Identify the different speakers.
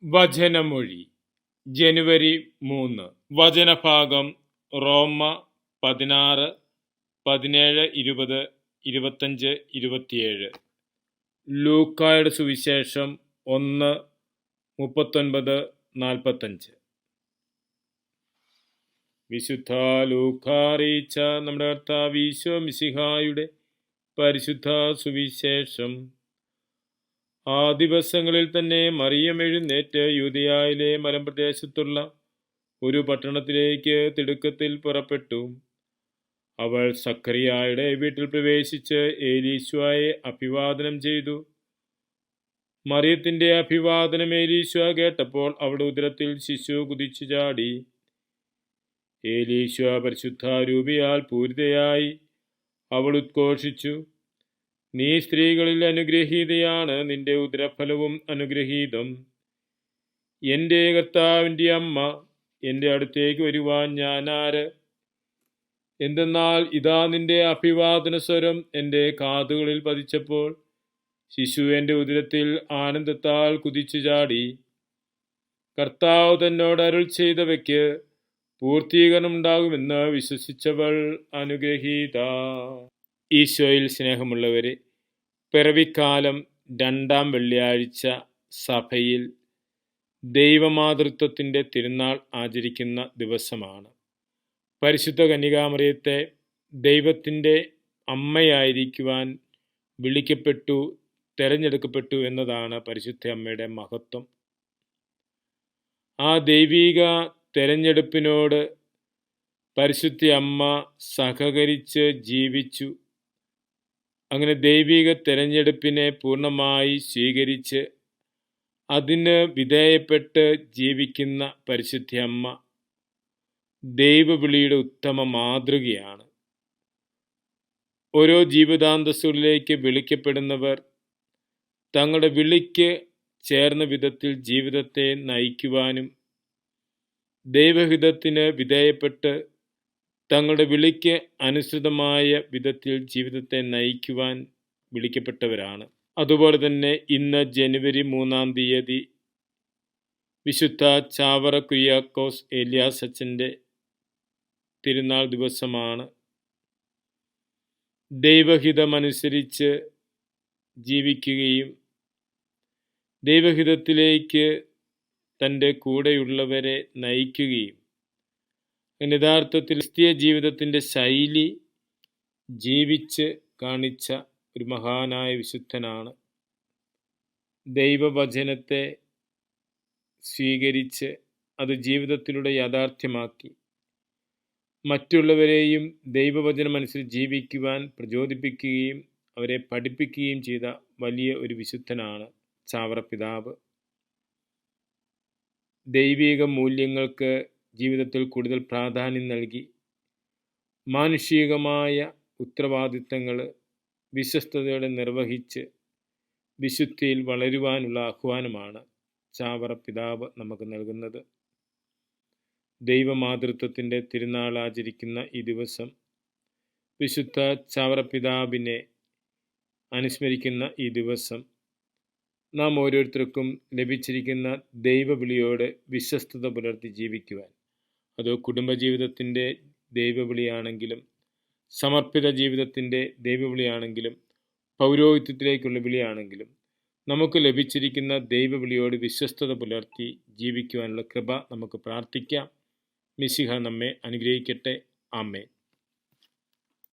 Speaker 1: വചനമൊഴി ജനുവരി 3. വചനഭാഗം റോമ 16, 17, 20, 25, 27. ലൂക്കായുടെ സുവിശേഷം 1, 39, 45. വിശുദ്ധ ലൂക്ക അറിയിച്ച നമ്മുടെ കർത്താവ് ഈശോ മിശിഹായുടെ പരിശുദ്ധ സുവിശേഷം. ആ ദിവസങ്ങളിൽ തന്നെ മറിയം എഴുന്നേറ്റ് യൂദയായിലെ മലമ്പ്രദേശത്തുള്ള ഒരു പട്ടണത്തിലേക്ക് തിടുക്കത്തിൽ പുറപ്പെട്ടു. അവൾ സക്കറിയായുടെ വീട്ടിൽ പ്രവേശിച്ച് ഏലീശുവയെ അഭിവാദനം ചെയ്തു. മറിയത്തിന്റെ അഭിവാദനം ഏലീശുവ കേട്ടപ്പോൾ അവളുടെ ഉദരത്തിൽ ശിശു കുതിച്ചു ചാടി. ഏലീശുവ പരിശുദ്ധാരൂപിയാൽ പൂരിതയായി. അവൾ ഉദ്ഘോഷിച്ചു, നീ സ്ത്രീകളിൽ അനുഗ്രഹീതയാണ്, നിന്റെ ഉദരഫലവും അനുഗ്രഹീതം. എൻ്റെ കർത്താവിൻ്റെ അമ്മ, എൻ്റെ അടുത്തേക്ക് വരുവാൻ ഞാൻ ആര്? എന്തെന്നാൽ ഇതാ നിന്റെ അഭിവാദന സ്വരം എൻ്റെ കാതുകളിൽ പതിച്ചപ്പോൾ ശിശു എൻ്റെ ഉദരത്തിൽ ആനന്ദത്താൽ കുതിച്ചു ചാടി. കർത്താവ് തന്നോട് അരുൾ ചെയ്തവയ്ക്ക് പൂർത്തീകരണം ഉണ്ടാകുമെന്ന് വിശ്വസിച്ചവൾ അനുഗ്രഹീത. ഈശോയിൽ സ്നേഹമുള്ളവരെ, പിറവിക്കാലം 2-ാം വെള്ളിയാഴ്ച സഭയിൽ ദൈവമാതൃത്വത്തിൻ്റെ തിരുനാൾ ആചരിക്കുന്ന ദിവസമാണ്. പരിശുദ്ധ കന്യകാമറിയത്തെ ദൈവത്തിൻ്റെ അമ്മയായിരിക്കുവാൻ വിളിക്കപ്പെട്ടു, തിരഞ്ഞെടുക്കപ്പെട്ടു എന്നതാണ് പരിശുദ്ധ അമ്മയുടെ മഹത്വം. ആ ദൈവീക തിരഞ്ഞെടുപ്പിനോട് പരിശുദ്ധ അമ്മ സഹകരിച്ച് ജീവിച്ചു. അങ്ങനെ ദൈവിക തിരഞ്ഞെടുപ്പിനെ പൂർണ്ണമായി സ്വീകരിച്ച് അതിന് വിധേയപ്പെട്ട് ജീവിക്കുന്ന പരിശുദ്ധ അമ്മ ദൈവവിളിയുടെ ഉത്തമ മാതൃകയാണ്. ഓരോ ജീവിതാന്തസ്സുകളിലേക്ക് വിളിക്കപ്പെടുന്നവർ തങ്ങളുടെ വിളിക്ക് ചേർന്ന വിധത്തിൽ ജീവിതത്തെ നയിക്കുവാനും ദൈവഹിതത്തിന് വിധേയപ്പെട്ട് തങ്ങളുടെ വിളിക്ക് അനുസൃതമായ വിധത്തിൽ ജീവിതത്തെ നയിക്കുവാൻ വിളിക്കപ്പെട്ടവരാണ്. അതുപോലെ തന്നെ ഇന്ന് ജനുവരി 3-ാം തീയതി വിശുദ്ധ ചാവറ കുര്യാക്കോസ് ഏലിയാസ് അച്ഛൻ്റെ തിരുനാൾ ദിവസമാണ്. ദൈവഹിതമനുസരിച്ച് ജീവിക്കുകയും ദൈവഹിതത്തിലേക്ക് തൻ്റെ കൂടെയുള്ളവരെ നയിക്കുകയും യഥാർത്ഥത്തിൽ ക്രിസ്തീയ ജീവിതത്തിൻ്റെ ശൈലി ജീവിച്ച് കാണിച്ച ഒരു മഹാനായ വിശുദ്ധനാണ്. ദൈവവചനത്തെ സ്വീകരിച്ച് അത് ജീവിതത്തിലൂടെ യാഥാർത്ഥ്യമാക്കി മറ്റുള്ളവരെയും ദൈവവചനമനുസരിച്ച് ജീവിക്കുവാൻ പ്രചോദിപ്പിക്കുകയും അവരെ പഠിപ്പിക്കുകയും ചെയ്ത വലിയ ഒരു വിശുദ്ധനാണ് ചാവറ പിതാവ്. ദൈവിക മൂല്യങ്ങൾക്ക് ജീവിതത്തിൽ കൂടുതൽ പ്രാധാന്യം നൽകി മാനുഷികമായ ഉത്തരവാദിത്തങ്ങൾ വിശ്വസ്തയോടെ നിർവഹിച്ച് വിശുദ്ധിയിൽ വളരുവാനുള്ള ആഹ്വാനമാണ് ചാവറ പിതാവ് നമുക്ക് നൽകുന്നത്. ദൈവമാതൃത്വത്തിൻ്റെ തിരുനാൾ ആചരിക്കുന്ന ഈ ദിവസം വിശുദ്ധ ചാവറ പിതാവിനെ അനുസ്മരിക്കുന്ന ഈ ദിവസം നാം ഓരോരുത്തർക്കും ലഭിച്ചിരിക്കുന്ന ദൈവവിളിയോട് വിശ്വസ്തത പുലർത്തി ജീവിക്കുവാൻ, അതോ കുടുംബജീവിതത്തിൻ്റെ ദൈവവിളിയാണെങ്കിലും സമർപ്പിത ജീവിതത്തിൻ്റെ ദൈവവിളിയാണെങ്കിലും പൗരോഹിത്യത്തിലേക്കുള്ള വിളിയാണെങ്കിലും നമുക്ക് ലഭിച്ചിരിക്കുന്ന ദൈവവിളിയോട് വിശ്വസ്തത പുലർത്തി ജീവിക്കുവാനുള്ള കൃപ നമുക്ക് പ്രാർത്ഥിക്കാം. മിശിഹ നമ്മെ അനുഗ്രഹിക്കട്ടെ. ആമേൻ.